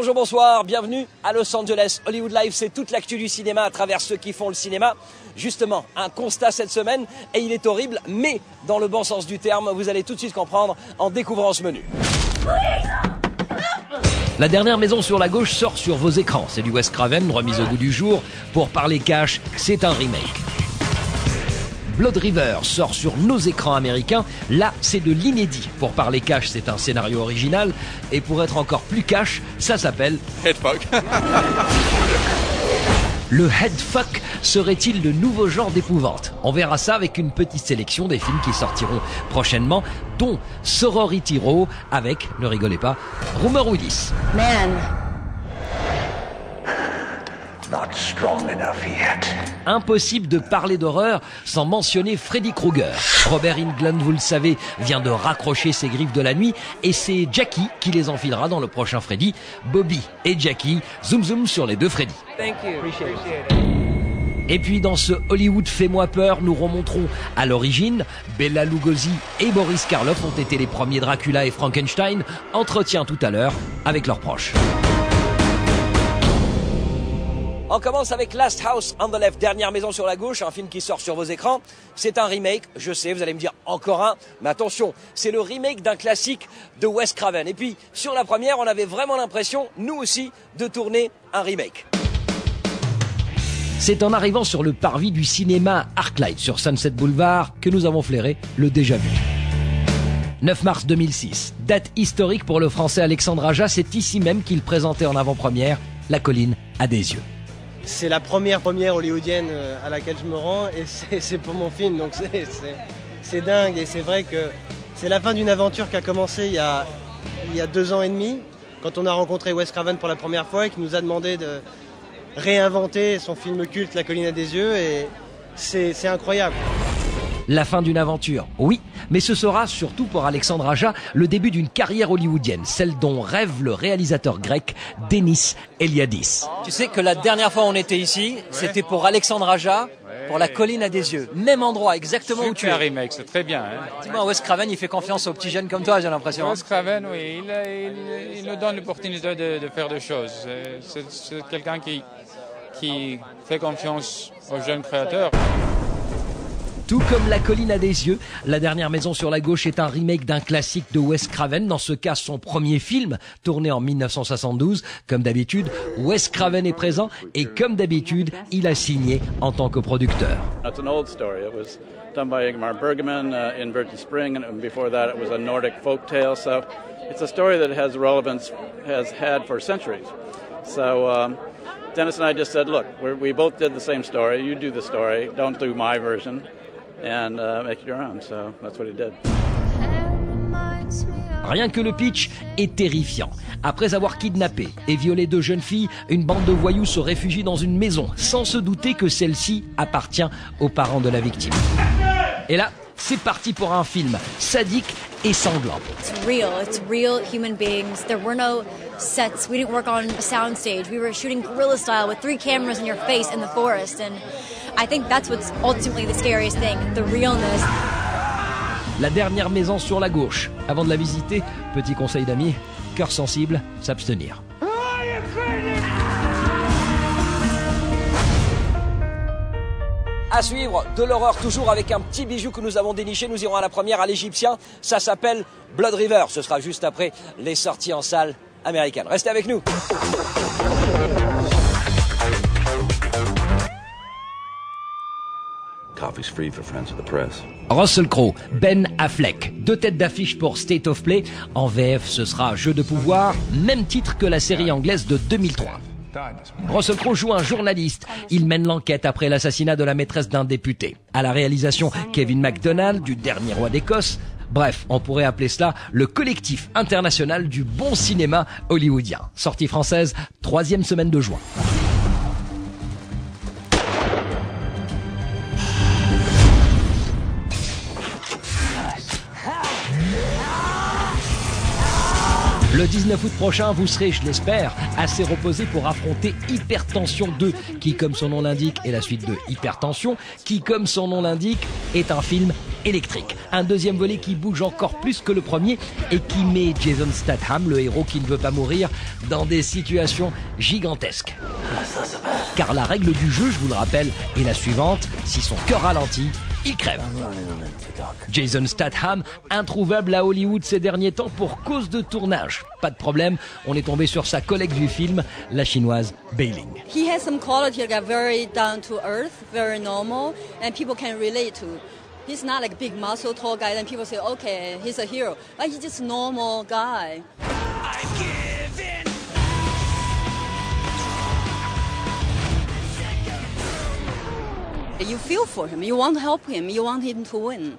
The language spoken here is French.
Bonjour, bonsoir, bienvenue à Los Angeles. Hollywood Live, c'est toute l'actu du cinéma à travers ceux qui font le cinéma. Justement, un constat cette semaine, et il est horrible, mais dans le bon sens du terme, vous allez tout de suite comprendre en découvrant ce menu. La dernière maison sur la gauche sort sur vos écrans. C'est du Wes Craven, remise au goût du jour. Pour parler cash, c'est un remake. Blood River sort sur nos écrans américains. Là, c'est de l'inédit. Pour parler cash, c'est un scénario original. Et pour être encore plus cash, ça s'appelle Headfuck. Le headfuck serait-il le nouveau genre d'épouvante? On verra ça avec une petite sélection des films qui sortiront prochainement, dont Sorority Row avec, ne rigolez pas, Rumor Willis. Man. Not strong enough yet. Impossible de parler d'horreur sans mentionner Freddy Krueger. Robert Englund, vous le savez, vient de raccrocher ses griffes de la nuit et c'est Jackie qui les enfilera dans le prochain Freddy. Bobby et Jackie, zoom zoom sur les deux Freddy. Thank you. Appreciate it. Et puis dans ce Hollywood Fais-moi peur, nous remonterons à l'origine. Bela Lugosi et Boris Karloff ont été les premiers Dracula et Frankenstein. Entretien tout à l'heure avec leurs proches. On commence avec Last House on the Left, dernière maison sur la gauche, un film qui sort sur vos écrans. C'est un remake, je sais, vous allez me dire encore un, mais attention, c'est le remake d'un classique de Wes Craven. Et puis, sur la première, on avait vraiment l'impression, nous aussi, de tourner un remake. C'est en arrivant sur le parvis du cinéma ArcLight sur Sunset Boulevard que nous avons flairé le déjà-vu. 9 mars 2006, date historique pour le français Alexandre Aja, c'est ici même qu'il présentait en avant-première La colline a des yeux. C'est la première hollywoodienne à laquelle je me rends et c'est pour mon film, donc c'est dingue. Et c'est vrai que c'est la fin d'une aventure qui a commencé il y a 2 ans et demi, quand on a rencontré Wes Craven pour la première fois et qui nous a demandé de réinventer son film culte La colline a des yeux, et c'est incroyable. La fin d'une aventure, oui, mais ce sera surtout pour Alexandre Aja le début d'une carrière hollywoodienne, celle dont rêve le réalisateur grec Denis Eliadis. Tu sais que la dernière fois où on était ici, c'était pour Alexandre Aja, pour La colline à des yeux. Même endroit, exactement où tu es. Un remake, c'est très bien. Hein. Dis-moi, Wes Craven, il fait confiance aux petits jeunes comme toi, j'ai l'impression. Wes Craven, oui, il nous donne l'opportunité de faire des choses. C'est quelqu'un qui fait confiance aux jeunes créateurs. Tout comme La colline a des yeux, La dernière maison sur la gauche est un remake d'un classique de Wes Craven, dans ce cas son premier film, tourné en 1972. Comme d'habitude, Wes Craven est présent et comme d'habitude, il a signé en tant que producteur. It's an old story. It was done by Ingmar Bergman in Virgin Spring, and before that it was a Nordic folk tale. So it's a story that has relevance, has had for centuries. So Dennis and I just said, look, we both did the same story. You do the story. Don't do my version. And make it your own, so that's what he did. Rien que le pitch est terrifiant. Après avoir kidnappé et violé 2 jeunes filles, une bande de voyous se réfugie dans une maison, sans se douter que celle-ci appartient aux parents de la victime. Et là, c'est parti pour un film sadique et sanglant. It's real human beings. There were no sets. We didn't work on a soundstage. We were shooting guerrilla style with 3 cameras in your face in the forest, and I think that's what's ultimately the scariest thing, the realness. La dernière maison sur la gauche. Avant de la visiter, petit conseil d'amis, cœur sensible, s'abstenir. À suivre, de l'horreur toujours avec un petit bijou que nous avons déniché. Nous irons à la première à l'Égyptien. Ça s'appelle Blood River. Ce sera juste après les sorties en salle américaines. Restez avec nous. Coffee's free for friends of the press. Russell Crowe, Ben Affleck, 2 têtes d'affiche pour State of Play. En VF, ce sera Jeu de pouvoir, même titre que la série anglaise de 2003. Russell Crowe joue un journaliste. Il mène l'enquête après l'assassinat de la maîtresse d'un député. À la réalisation, Kevin MacDonald, du Dernier roi d'Écosse. Bref, on pourrait appeler cela le collectif international du bon cinéma hollywoodien. Sortie française, 3e semaine de juin. Le 19 août prochain, vous serez, je l'espère, assez reposé pour affronter Hypertension 2, qui, comme son nom l'indique, est la suite de Hypertension, qui, comme son nom l'indique, est un film électrique. Un deuxième volet qui bouge encore plus que le premier et qui met Jason Statham, le héros qui ne veut pas mourir, dans des situations gigantesques. Car la règle du jeu, je vous le rappelle, est la suivante: si son cœur ralentit, il crève. Jason Statham, introuvable à Hollywood ces derniers temps pour cause de tournage. Pas de problème, on est tombé sur sa collègue du film, la chinoise Beiling. He has some quality that are very down to earth, very normal, and people can relate to. He's not like a big muscle tall guy, then people say, okay, he's a hero. But he's just a normal guy. You feel for him, you want to help him, you want him to win.